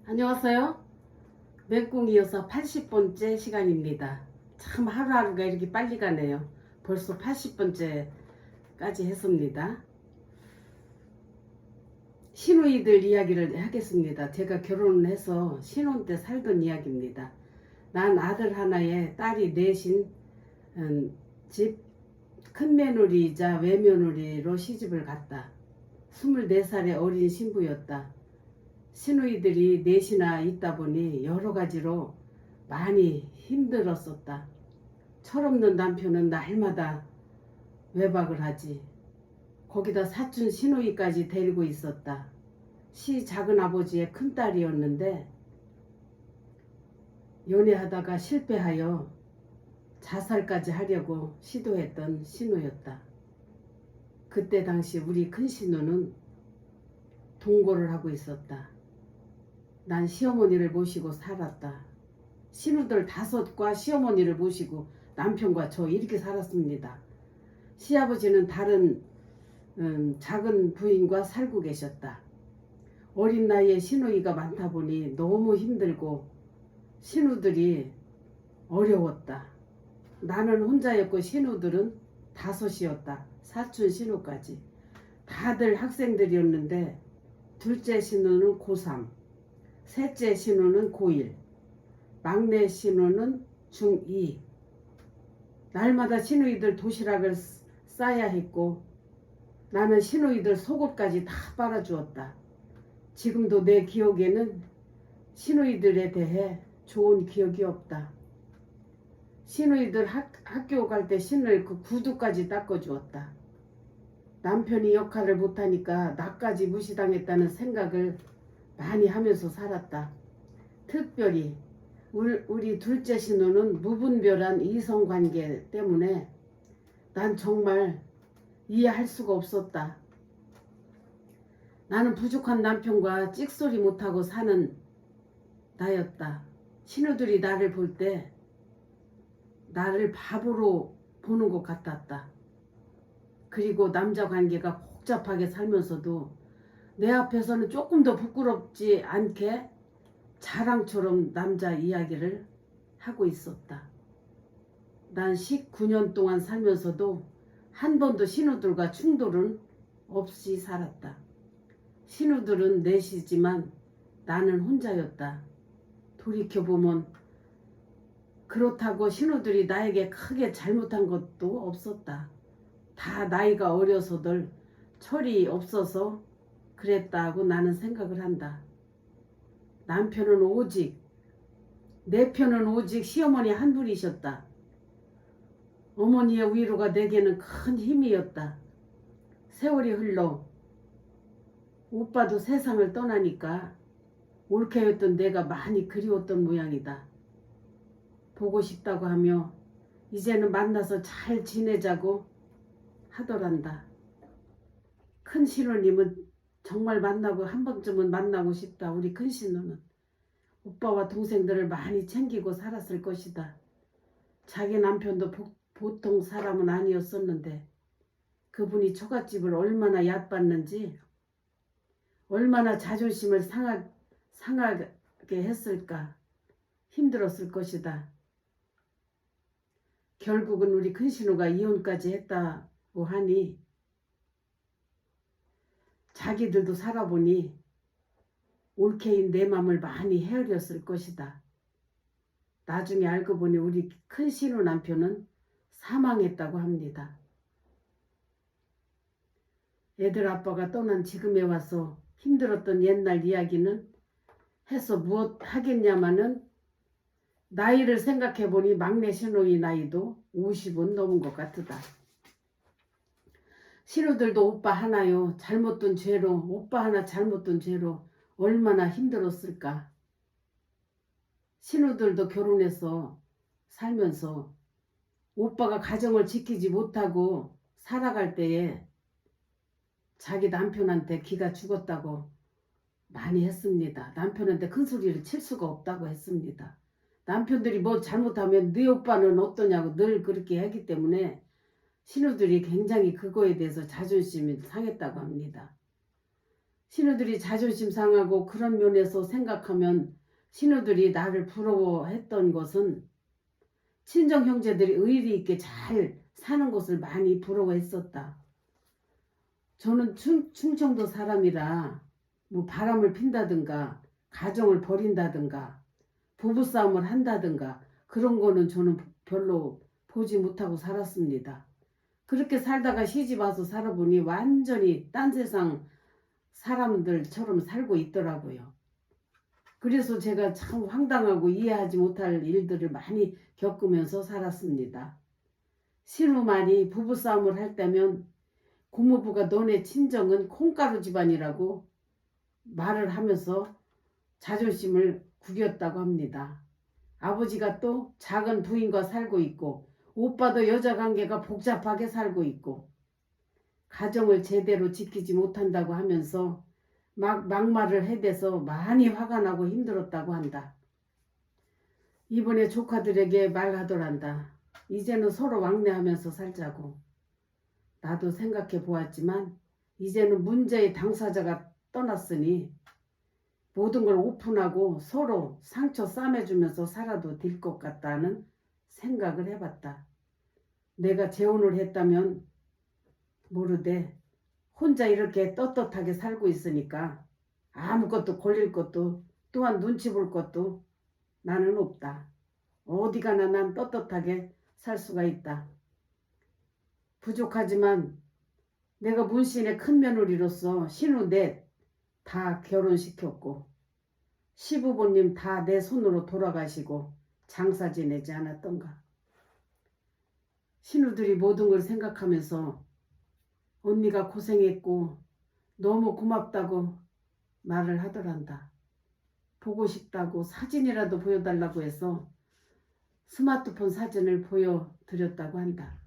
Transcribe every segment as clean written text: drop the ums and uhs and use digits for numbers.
안녕하세요. 맹꽁이 여사 80번째 시간입니다. 참 하루하루가 이렇게 빨리 가네요. 벌써 80번째까지 했습니다. 시누이들 이야기를 하겠습니다. 제가 결혼을 해서 신혼 때 살던 이야기입니다. 난 아들 하나에 딸이 넷인 집 큰며느리이자 외며느리로 시집을 갔다. 24살의 어린 신부였다. 시누이들이 넷이나 있다 보니 여러 가지로 많이 힘들었었다. 철없는 남편은 날마다 외박을 하지. 거기다 사촌 시누이까지 데리고 있었다. 시 작은 아버지의 큰딸이었는데 연애하다가 실패하여 자살까지 하려고 시도했던 신우였다. 그때 당시 우리 큰 신우는 동거를 하고 있었다. 난 시어머니를 모시고 살았다. 신우들 5과 시어머니를 모시고 남편과 저 이렇게 살았습니다. 시아버지는 다른 작은 부인과 살고 계셨다. 어린 나이에 시누이가 많다 보니 너무 힘들고 신우들이 어려웠다. 나는 혼자였고 신우들은 5이었다. 사촌 신우까지. 다들 학생들이었는데 둘째 신우는 고3, 셋째 신우는 고1, 막내 신우는 중2. 날마다 시누이들 도시락을 싸야 했고 나는 시누이들 속옷까지 다 빨아주었다. 지금도 내 기억에는 시누이들에 대해 좋은 기억이 없다. 시누이들 학교 갈 때 신을 그 구두까지 닦아주었다. 남편이 역할을 못하니까 나까지 무시당했다는 생각을 많이 하면서 살았다. 특별히 우리 둘째 신우는 무분별한 이성관계 때문에 난 정말 이해할 수가 없었다. 나는 부족한 남편과 찍소리 못하고 사는 나였다. 신우들이 나를 볼 때 나를 바보로 보는 것 같았다. 그리고 남자 관계가 복잡하게 살면서도 내 앞에서는 조금 더 부끄럽지 않게 자랑처럼 남자 이야기를 하고 있었다. 난 19년 동안 살면서도 한 번도 신우들과 충돌은 없이 살았다. 신우들은 넷이지만 나는 혼자였다. 돌이켜보면 그렇다고 신우들이 나에게 크게 잘못한 것도 없었다. 다 나이가 어려서들 철이 없어서 그랬다고 나는 생각을 한다. 내 편은 오직 시어머니 한 분이셨다. 어머니의 위로가 내게는 큰 힘이었다. 세월이 흘러 오빠도 세상을 떠나니까 올케였던 내가 많이 그리웠던 모양이다. 보고 싶다고 하며 이제는 만나서 잘 지내자고 하더란다. 큰 신우님은 정말 만나고 한 번쯤은 만나고 싶다. 우리 큰 신우는 오빠와 동생들을 많이 챙기고 살았을 것이다. 자기 남편도 보통 사람은 아니었었는데 그분이 처갓집을 얼마나 얕봤는지 얼마나 자존심을 상하게 했을까. 힘들었을 것이다. 결국은 우리 큰 신우가 이혼까지 했다고 하니 자기들도 살아보니 올케인 내 맘을 많이 헤아렸을 것이다. 나중에 알고 보니 우리 큰 신우 남편은 사망했다고 합니다. 애들 아빠가 떠난 지금에 와서 힘들었던 옛날 이야기는 해서 무엇 하겠냐마는 나이를 생각해보니 막내 신우의 나이도 50은 넘은 것 같다. 신우들도 오빠 하나요 잘못된 죄로 오빠 하나 잘못된 죄로 얼마나 힘들었을까. 신우들도 결혼해서 살면서 오빠가 가정을 지키지 못하고 살아갈 때에 자기 남편한테 기가 죽었다고 많이 했습니다. 남편한테 큰 소리를 칠 수가 없다고 했습니다. 남편들이 뭐 잘못하면 네 오빠는 어떠냐고 늘 그렇게 하기 때문에 신우들이 굉장히 그거에 대해서 자존심이 상했다고 합니다. 신우들이 자존심 상하고 그런 면에서 생각하면 신우들이 나를 부러워했던 것은 친정 형제들이 의리 있게 잘 사는 것을 많이 부러워했었다. 저는 충청도 사람이라 뭐 바람을 핀다든가 가정을 버린다든가 부부싸움을 한다든가 그런 거는 저는 별로 보지 못하고 살았습니다. 그렇게 살다가 시집 와서 살아보니 완전히 딴 세상 사람들처럼 살고 있더라고요. 그래서 제가 참 황당하고 이해하지 못할 일들을 많이 겪으면서 살았습니다. 신우 말이 부부싸움을 할 때면 고모부가 너네 친정은 콩가루 집안이라고 말을 하면서 자존심을 구겼다고 합니다. 아버지가 또 작은 부인과 살고 있고 오빠도 여자 관계가 복잡하게 살고 있고 가정을 제대로 지키지 못한다고 하면서 막말을 해대서 많이 화가 나고 힘들었다고 한다. 이번에 조카들에게 말하더란다. 이제는 서로 왕래하면서 살자고. 나도 생각해 보았지만 이제는 문제의 당사자가 떠났으니 모든 걸 오픈하고 서로 상처 싸매주면서 살아도 될 것 같다는 생각을 해봤다. 내가 재혼을 했다면 모르되 혼자 이렇게 떳떳하게 살고 있으니까 아무것도 걸릴 것도 또한 눈치 볼 것도 나는 없다. 어디 가나 난 떳떳하게 살 수가 있다. 부족하지만 내가 문신의 큰 며느리로서 신우 넷 다 결혼시켰고 시부모님 다 내 손으로 돌아가시고 장사 지내지 않았던가. 신우들이 모든 걸 생각하면서 언니가 고생했고 너무 고맙다고 말을 하더란다. 보고 싶다고 사진이라도 보여달라고 해서 스마트폰 사진을 보여드렸다고 한다.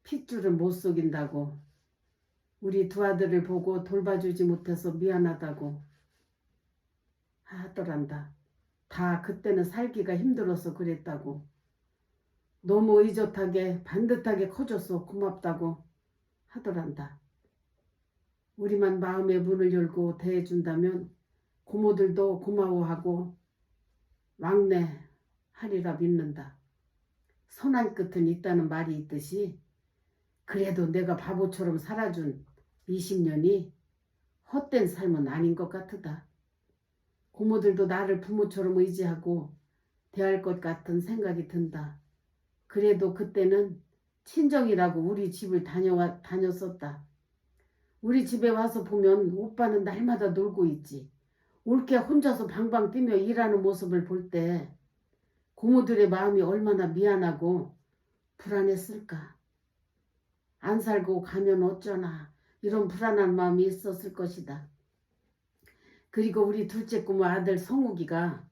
핏줄을 못 속인다고 우리 두 아들을 보고 돌봐주지 못해서 미안하다고 하더란다. 다 그때는 살기가 힘들어서 그랬다고. 너무 의젓하게 반듯하게 커줘서 고맙다고 하더란다. 우리만 마음의 문을 열고 대해준다면 고모들도 고마워하고 왕래하리라 믿는다. 선한 끝은 있다는 말이 있듯이 그래도 내가 바보처럼 살아준 20년이 헛된 삶은 아닌 것 같으다. 고모들도 나를 부모처럼 의지하고 대할 것 같은 생각이 든다. 그래도 그때는 친정이라고 우리 집을 다녔었다. 우리 집에 와서 보면 오빠는 날마다 놀고 있지. 올게 혼자서 방방 뛰며 일하는 모습을 볼 때 고모들의 마음이 얼마나 미안하고 불안했을까. 안 살고 가면 어쩌나 이런 불안한 마음이 있었을 것이다. 그리고 우리 둘째 고모 아들 성욱이가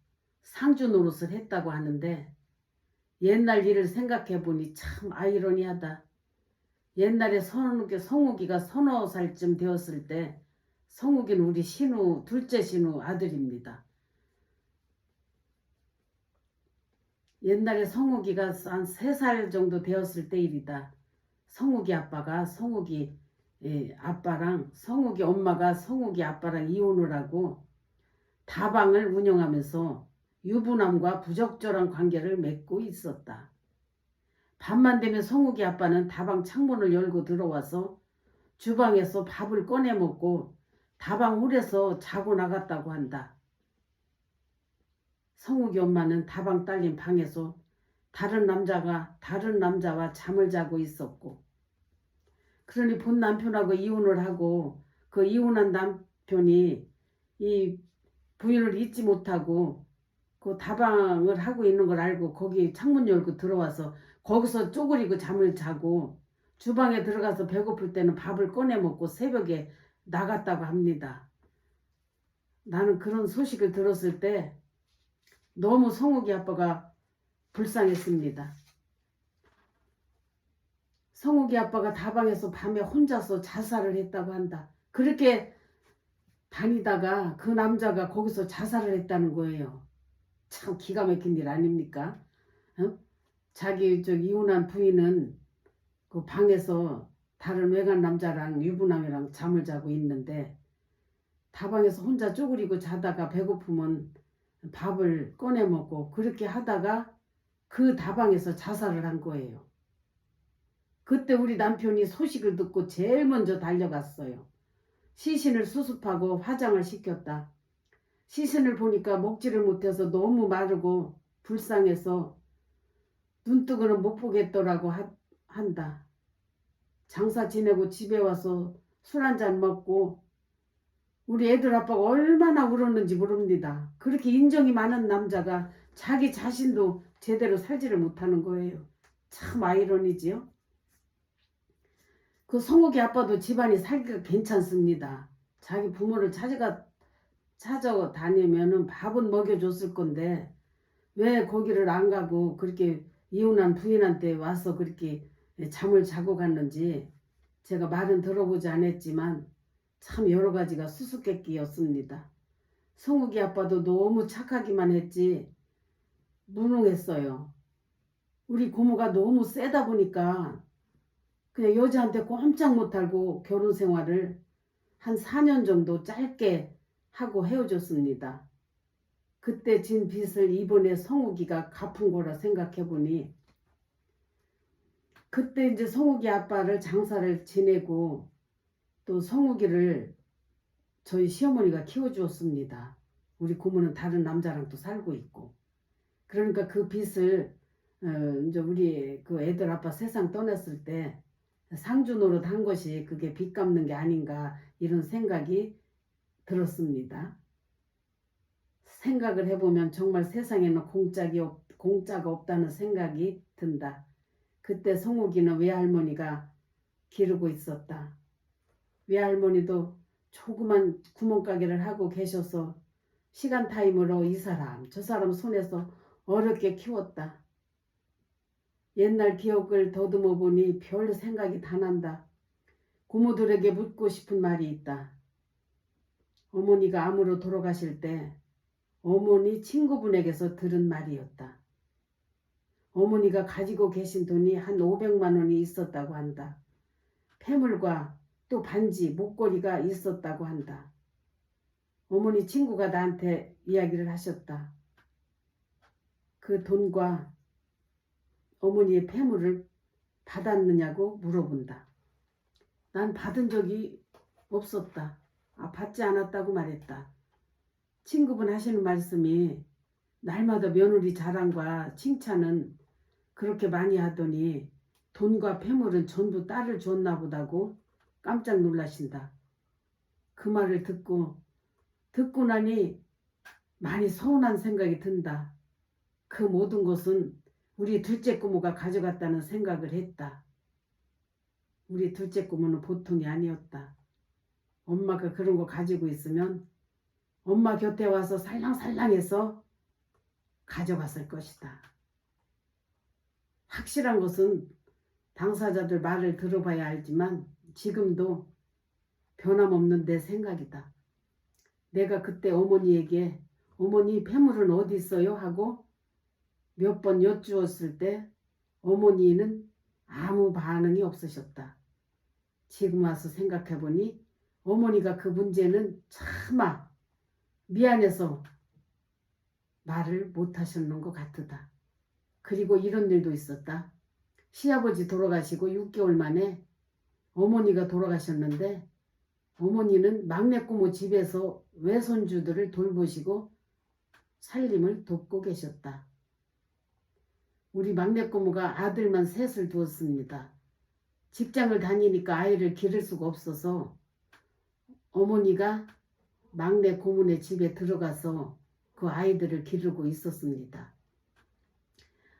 상주 노릇을 했다고 하는데 옛날 일을 생각해 보니 참 아이러니하다. 옛날에 성욱이가 서너 살쯤 되었을 때 성욱이는 우리 둘째 신우 아들입니다. 옛날에 성욱이가 한 3살 정도 되었을 때 일이다. 성욱이 아빠가 성욱이 아빠랑 성욱이 엄마가 성욱이 아빠랑 이혼을 하고 다방을 운영하면서 유부남과 부적절한 관계를 맺고 있었다. 밤만 되면 성욱이 아빠는 다방 창문을 열고 들어와서 주방에서 밥을 꺼내 먹고 다방 홀에서 자고 나갔다고 한다. 성욱이 엄마는 다방 딸린 방에서 다른 남자와 잠을 자고 있었고, 그러니 본 남편하고 이혼을 하고 그 이혼한 남편이 이 부인을 잊지 못하고 그 다방을 하고 있는 걸 알고 거기 창문 열고 들어와서 거기서 쪼그리고 잠을 자고 주방에 들어가서 배고플 때는 밥을 꺼내 먹고 새벽에 나갔다고 합니다. 나는 그런 소식을 들었을 때 너무 성욱이 아빠가 불쌍했습니다. 성욱이 아빠가 다방에서 밤에 혼자서 자살을 했다고 한다. 그렇게 다니다가 그 남자가 거기서 자살을 했다는 거예요. 참 기가 막힌 일 아닙니까? 어? 자기 이혼한 부인은 그 방에서 다른 외간 남자랑 유부남이랑 잠을 자고 있는데 다방에서 혼자 쪼그리고 자다가 배고프면 밥을 꺼내 먹고 그렇게 하다가 그 다방에서 자살을 한 거예요. 그때 우리 남편이 소식을 듣고 제일 먼저 달려갔어요. 시신을 수습하고 화장을 시켰다. 시신을 보니까 먹지를 못해서 너무 마르고 불쌍해서 눈뜨고는 못 보겠더라고 한다. 장사 지내고 집에 와서 술 한잔 먹고 우리 애들 아빠가 얼마나 울었는지 모릅니다. 그렇게 인정이 많은 남자가 자기 자신도 제대로 살지를 못하는 거예요. 참 아이러니지요. 그 성욱이 아빠도 집안이 살기가 괜찮습니다. 자기 부모를 찾아다니면은 밥은 먹여줬을 건데 왜 거기를 안 가고 그렇게 이혼한 부인한테 와서 그렇게 잠을 자고 갔는지 제가 말은 들어보지 않았지만 참 여러 가지가 수수께끼였습니다. 성욱이 아빠도 너무 착하기만 했지 무능했어요. 우리 고모가 너무 세다 보니까 그냥 여자한테 꼼짝 못하고 결혼 생활을 한 4년 정도 짧게 하고 헤어졌습니다. 그때 진 빚을 이번에 성욱이가 갚은 거라 생각해보니 그때 이제 성욱이 아빠를 장사를 지내고 또 성욱이를 저희 시어머니가 키워주었습니다. 우리 고모는 다른 남자랑 또 살고 있고 그러니까 그 빚을 이제 우리 그 애들 아빠 세상 떠났을 때 상주 노릇 한 것이 그게 빚 갚는 게 아닌가 이런 생각이 들었습니다. 생각을 해보면 정말 세상에는 공짜가 없다는 생각이 든다. 그때 성욱이는 외할머니가 기르고 있었다. 외할머니도 조그만 구멍가게를 하고 계셔서 시간 타임으로 이 사람 저 사람 손에서 어렵게 키웠다. 옛날 기억을 더듬어 보니 별 생각이 다 난다. 고모들에게 묻고 싶은 말이 있다. 어머니가 암으로 돌아가실 때 어머니 친구분에게서 들은 말이었다. 어머니가 가지고 계신 돈이 한 500만 원이 있었다고 한다. 폐물과 또 반지, 목걸이가 있었다고 한다. 어머니 친구가 나한테 이야기를 하셨다. 그 돈과 어머니의 폐물을 받았느냐고 물어본다. 난 받은 적이 없었다. 받지 않았다고 말했다. 친구분 하시는 말씀이 날마다 며느리 자랑과 칭찬은 그렇게 많이 하더니 돈과 폐물은 전부 딸을 줬나 보다고 깜짝 놀라신다. 그 말을 듣고 나니 많이 서운한 생각이 든다. 그 모든 것은 우리 둘째 고모가 가져갔다는 생각을 했다. 우리 둘째 고모는 보통이 아니었다. 엄마가 그런 거 가지고 있으면 엄마 곁에 와서 살랑살랑해서 가져갔을 것이다. 확실한 것은 당사자들 말을 들어봐야 알지만 지금도 변함없는 내 생각이다. 내가 그때 어머니에게 어머니 폐물은 어디 있어요? 하고 몇 번 여쭈었을 때 어머니는 아무 반응이 없으셨다. 지금 와서 생각해보니 어머니가 그 문제는 차마 미안해서 말을 못하셨는 것 같다. 그리고 이런 일도 있었다. 시아버지 돌아가시고 6개월 만에 어머니가 돌아가셨는데 어머니는 막내 고모 집에서 외손주들을 돌보시고 살림을 돕고 계셨다. 우리 막내 고모가 아들만 셋을 두었습니다. 직장을 다니니까 아이를 기를 수가 없어서 어머니가 막내 고모네 집에 들어가서 그 아이들을 기르고 있었습니다.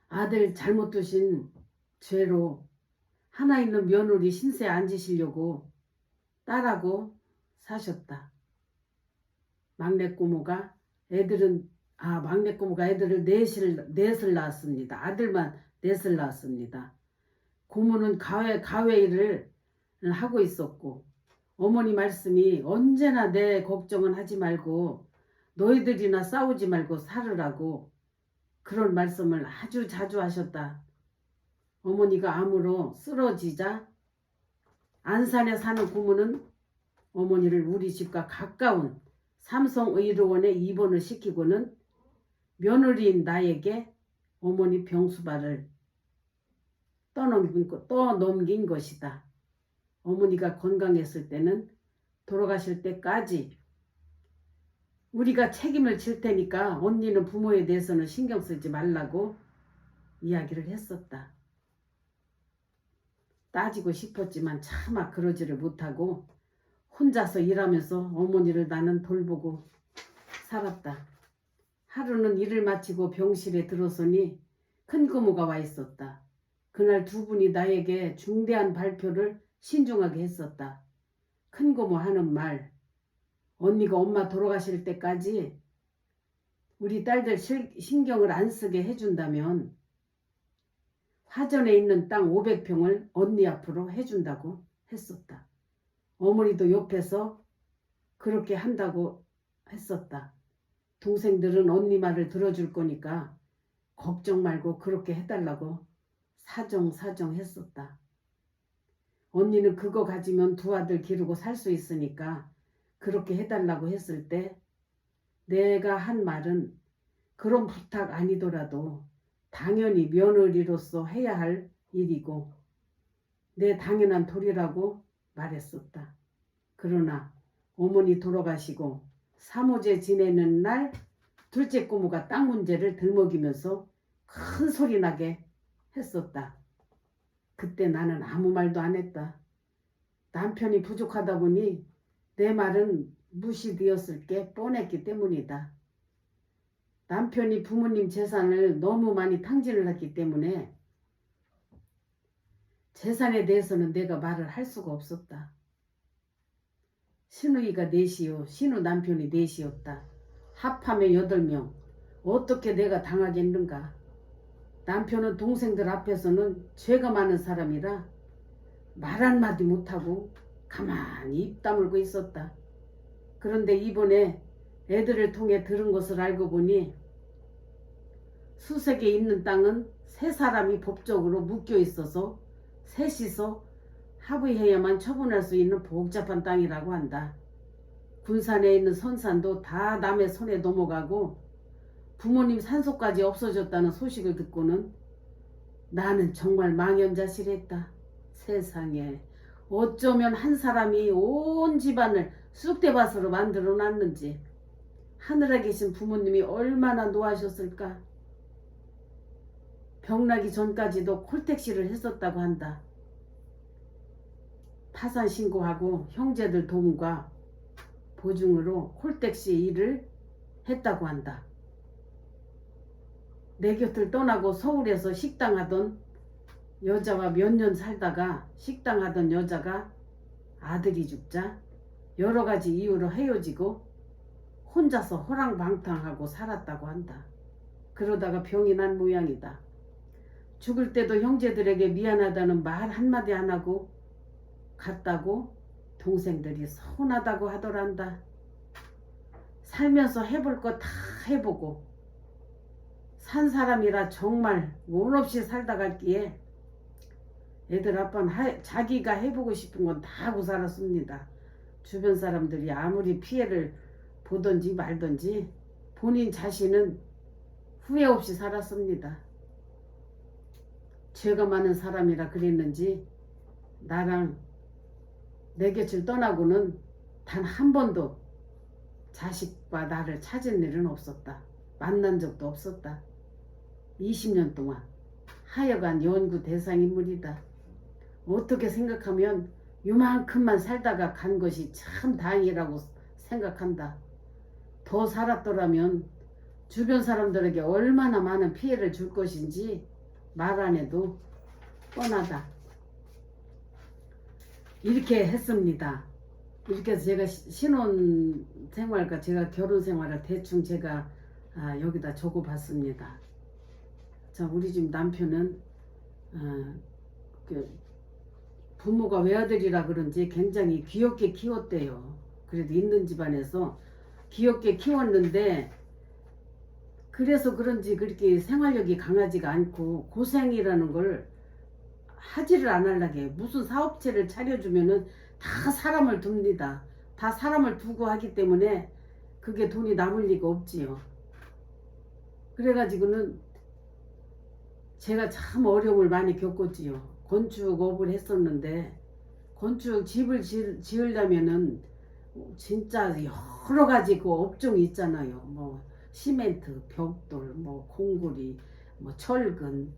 아들 잘못 두신 죄로 하나 있는 며느리 신세에 앉으시려고 딸하고 사셨다. 막내 고모가 애들을 넷을 낳았습니다. 아들만 넷을 낳았습니다. 고모는 가외 일을 하고 있었고 어머니 말씀이 언제나 내 걱정은 하지 말고 너희들이나 싸우지 말고 살으라고 그런 말씀을 아주 자주 하셨다. 어머니가 암으로 쓰러지자 안산에 사는 고모는 어머니를 우리 집과 가까운 삼성의료원에 입원을 시키고는 며느리인 나에게 어머니 병수발을 떠넘긴 것이다. 어머니가 건강했을 때는 돌아가실 때까지 우리가 책임을 질 테니까 언니는 부모에 대해서는 신경 쓰지 말라고 이야기를 했었다. 따지고 싶었지만 차마 그러지를 못하고 혼자서 일하면서 어머니를 나는 돌보고 살았다. 하루는 일을 마치고 병실에 들어서니 큰 고모가 와 있었다. 그날 두 분이 나에게 중대한 발표를 신중하게 했었다. 큰 고모 하는 말, 언니가 엄마 돌아가실 때까지 우리 딸들 신경을 안 쓰게 해준다면 화전에 있는 땅 500평을 언니 앞으로 해준다고 했었다. 어머니도 옆에서 그렇게 한다고 했었다. 동생들은 언니 말을 들어줄 거니까 걱정 말고 그렇게 해달라고 사정 했었다. 언니는 그거 가지면 두 아들 기르고 살 수 있으니까 그렇게 해달라고 했을 때 내가 한 말은 그런 부탁 아니더라도 당연히 며느리로서 해야 할 일이고 내 당연한 도리라고 말했었다. 그러나 어머니 돌아가시고 3호제 지내는 날 둘째 고모가 땅 문제를 들먹이면서 큰 소리 나게 했었다. 그때 나는 아무 말도 안 했다. 남편이 부족하다 보니 내 말은 무시되었을 게 뻔했기 때문이다. 남편이 부모님 재산을 너무 많이 탕진을 했기 때문에 재산에 대해서는 내가 말을 할 수가 없었다. 신우이가 넷이요, 신우 남편이 넷이었다. 합하면 8명. 어떻게 내가 당하겠는가. 남편은 동생들 앞에서는 죄가 많은 사람이라 말 한마디 못하고 가만히 입 다물고 있었다. 그런데 이번에 애들을 통해 들은 것을 알고 보니 수색에 있는 땅은 세 사람이 법적으로 묶여 있어서 셋이서 합의해야만 처분할 수 있는 복잡한 땅이라고 한다. 군산에 있는 선산도 다 남의 손에 넘어가고 부모님 산소까지 없어졌다는 소식을 듣고는 나는 정말 망연자실했다. 세상에 어쩌면 한 사람이 온 집안을 쑥대밭으로 만들어 놨는지 하늘에 계신 부모님이 얼마나 노하셨을까. 병나기 전까지도 콜택시를 했었다고 한다. 파산 신고하고 형제들 도움과 보증으로 콜택시 일을 했다고 한다. 내 곁을 떠나고 서울에서 식당 하던 여자와 몇 년 살다가 식당 하던 여자가 아들이 죽자 여러 가지 이유로 헤어지고 혼자서 호랑방탕하고 살았다고 한다. 그러다가 병이 난 모양이다. 죽을 때도 형제들에게 미안하다는 말 한마디 안 하고 갔다고 동생들이 서운하다고 하더란다. 살면서 해볼 거 다 해보고 산 사람이라 정말 운 없이 살다 갈기에 애들 아빠는 자기가 해보고 싶은 건 다 하고 살았습니다. 주변 사람들이 아무리 피해를 보든지 말든지 본인 자신은 후회 없이 살았습니다. 죄가 많은 사람이라 그랬는지 나랑 내 곁을 떠나고는 단 한 번도 자식과 나를 찾은 일은 없었다. 만난 적도 없었다. 20년 동안 하여간 연구 대상 인물이다. 어떻게 생각하면 요만큼만 살다가 간 것이 참 다행이라고 생각한다. 더 살았더라면 주변 사람들에게 얼마나 많은 피해를 줄 것인지 말 안 해도 뻔하다. 이렇게 했습니다. 이렇게 해서 제가 신혼 생활과 제가 결혼 생활을 대충 제가 여기다 적어봤습니다. 자, 우리 집 남편은 부모가 외아들이라 그런지 굉장히 귀엽게 키웠대요. 그래도 있는 집안에서 귀엽게 키웠는데 그래서 그런지 그렇게 생활력이 강하지가 않고 고생이라는 걸 하지를 안 하려게 무슨 사업체를 차려주면은 다 사람을 둡니다. 다 사람을 두고 하기 때문에 그게 돈이 남을 리가 없지요. 그래가지고는 제가 참 어려움을 많이 겪었지요. 건축업을 했었는데 건축 집을 지으려면은 진짜 여러 가지 그 업종이 있잖아요. 뭐 시멘트, 벽돌, 뭐 콩고리, 뭐 철근,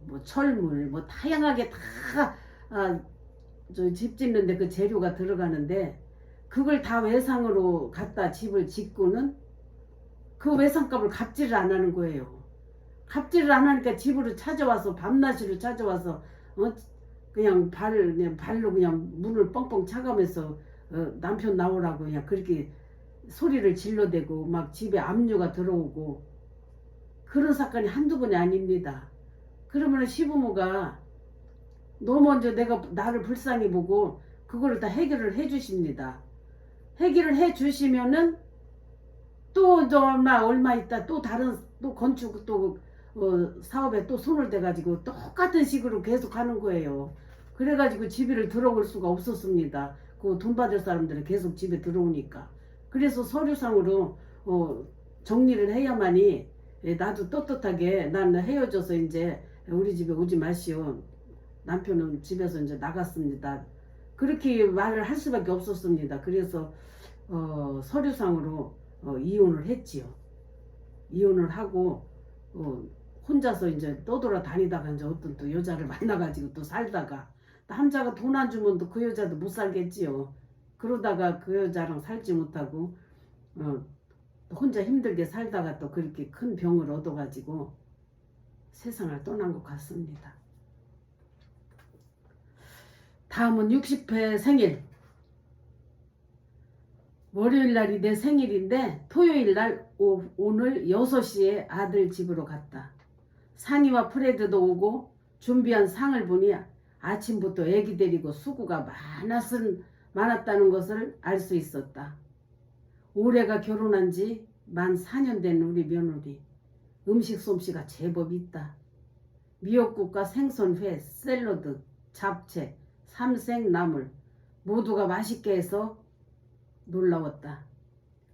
뭐 철물, 뭐 다양하게 다 저 집 짓는데 그 재료가 들어가는데 그걸 다 외상으로 갖다 집을 짓고는 그 외상값을 갚지를 안 하는 거예요. 갚지를 안 하니까 집으로 찾아와서 밤낮으로 찾아와서 그냥 발로 그냥 문을 뻥뻥 차가면서 남편 나오라고 그냥 그렇게 소리를 질러대고 막 집에 압류가 들어오고 그런 사건이 한두 번이 아닙니다. 그러면 시부모가 너 먼저 나를 불쌍히 보고 그거를 다 해결을 해 주십니다. 해결을 해 주시면은 또 얼마 있다 또 다른 또 건축 또 사업에 또 손을 대가지고 똑같은 식으로 계속 하는 거예요. 그래가지고 집에를 들어올 수가 없었습니다. 그 돈 받을 사람들은 계속 집에 들어오니까. 그래서 서류상으로 정리를 해야만이 나도 떳떳하게 나는 헤어져서 이제 우리 집에 오지 마시오. 남편은 집에서 이제 나갔습니다. 그렇게 말을 할 수밖에 없었습니다. 그래서 서류상으로 이혼을 했지요. 이혼을 하고 혼자서 이제 떠돌아 다니다가 이제 어떤 또 여자를 만나가지고 또 살다가 남자가 돈 안 주면 또 그 여자도 못 살겠지요. 그러다가 그 여자랑 살지 못하고 혼자 힘들게 살다가 또 그렇게 큰 병을 얻어가지고 세상을 떠난 것 같습니다. 다음은 60회 생일. 월요일날이 내 생일인데 토요일날 오늘 6시에 아들 집으로 갔다. 상이와 프레드도 오고 준비한 상을 보니 아침부터 애기 데리고 수고가 많았다는 것을 알 수 있었다. 올해가 결혼한 지 만 4년 된 우리 며느리. 음식 솜씨가 제법 있다. 미역국과 생선회, 샐러드, 잡채, 삼색나물 모두가 맛있게 해서 놀라웠다.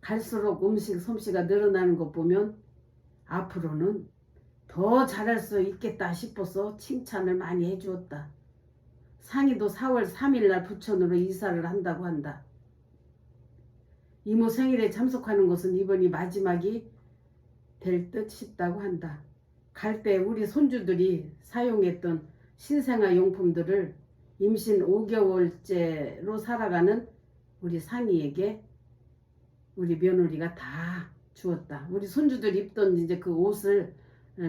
갈수록 음식 솜씨가 늘어나는 것 보면 앞으로는 더 잘할 수 있겠다 싶어서 칭찬을 많이 해주었다. 상이도 4월 3일날 부천으로 이사를 한다고 한다. 이모 생일에 참석하는 것은 이번이 마지막이 될 듯 싶다고 한다. 갈 때 우리 손주들이 사용했던 신생아 용품들을 임신 5개월째로 살아가는 우리 상이에게 우리 며느리가 다 주었다. 우리 손주들 입던 이제 그 옷을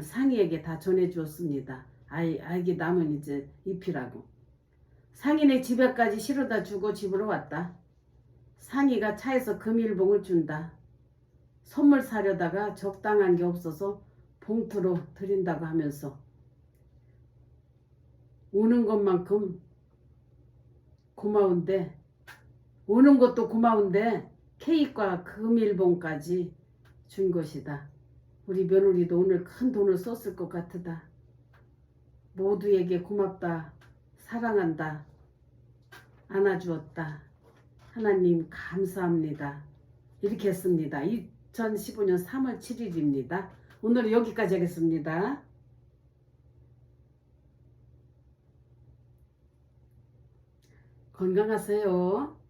상이에게 다 전해주었습니다. 아기 남은 이제 입히라고. 상이네 집에까지 실어다 주고 집으로 왔다. 상이가 차에서 금일봉을 준다. 선물 사려다가 적당한 게 없어서 봉투로 드린다고 하면서 오는 것만큼 고마운데 오는 것도 고마운데 케이크와 금일봉까지 준 것이다. 우리 며느리도 오늘 큰 돈을 썼을 것 같으다. 모두에게 고맙다. 사랑한다. 안아주었다. 하나님 감사합니다. 이렇게 했습니다. 2015년 3월 7일입니다. 오늘은 여기까지 하겠습니다. 건강하세요.